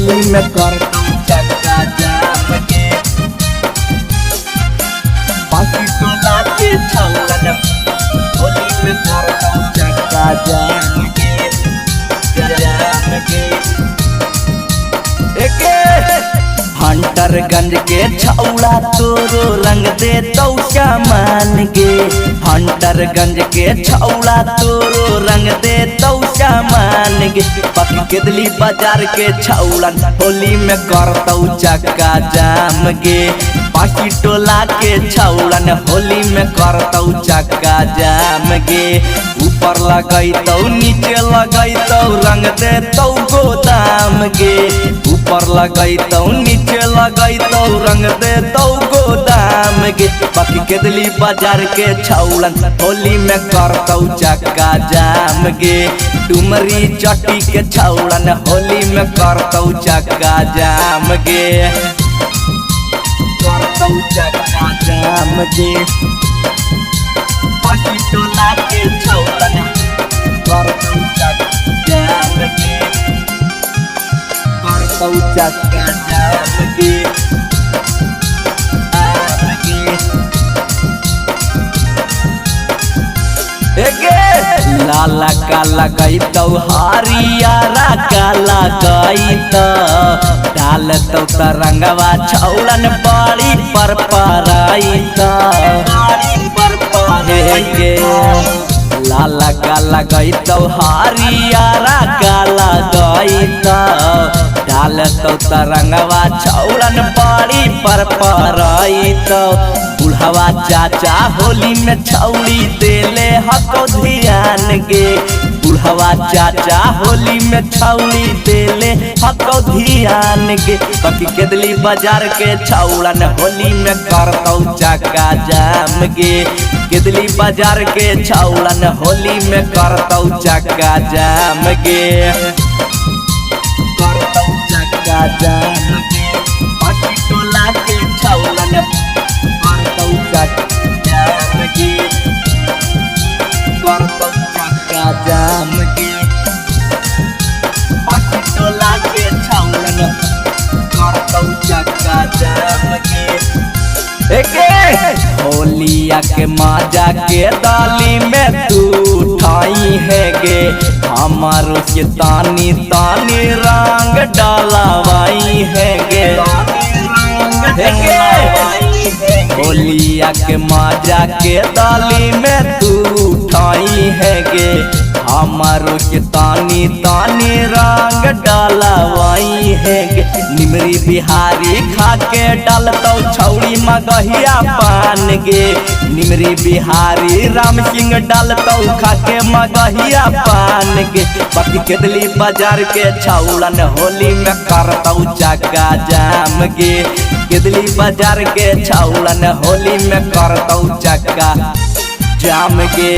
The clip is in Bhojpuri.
होली में करतौ चक्का जाम के बाकी टोला के छौड़न होली में करतौ चक्का जाम के हंटरगंज के छौड़ा तोरो रंग दे तो सामान गे हंटरगंज के छौड़ा तोरो रंग दे तो सामान गे पकी केदली बाजार के छौड़न होली में करतौ चक्का जाम गे बाकी टोला के छौड़न होली में करतौ चक्का जाम गे ऊपर लगैतौ नीचे लगैतौ रंग दे तो गोदाम गे ऊपर लगैतौ नीचे लगैतौ रंग दे तो गोदाम गे बाकी केदली बाजार के छौड़न होली में करतौ चक्का जाम गे डुमरी चट्टी के छौड़न होली में करतौ चक्का जाम गे करतौ चक्का जाम गे बाकी टोला के छौड़न करतौ चक्का जाम गे करतौ चक्का जाम गे लाला का लगैतौ हरियारा का लगैतौ डालतौ तरंगवा छौड़न बड़ी पर परैतौ लाला का लगैतौ हरियारा का लगैतौ डालतौ तरंगवा छौड़न बड़ी पर परैतौ बुढ़वा चाचा होली में छौड़ी देले हको ध्यान गे बुढ़वा चाचा होली में छौड़ी देले हको ध्यान गे बाकी केदली बाजार के छौड़न होली में करतौ चक्का जाम गे केदली बाजार के छौड़न होली में करतौ चक्का जाम गे करतौ चक्का जाम गे बाकी टोला के छौड़न करतौ चक्का जाम गे करतौ चक्का जाम गे बाकी टोला के छौड़न करतौ चक्का जाम गे होलिया के माजा के दाली में तू उठाई है गे हमारो के तानी तानी रंग डालावाई है गे होलिया के माजा के दाली में तू उठाई है गे हमारो के तानी तानी रंग डालावाई है गे निमरी बिहारी खा के डालतौ छौड़ी मगहिया पान गे निमरी बिहारी राम सिंह डालतौ खा के मगहिया पान गे बाकी केदली बाजार के छौड़न होली में करतौ चक्का जाम गे केदली बाजार के छौड़न होली में करतौ चक्का जाम गे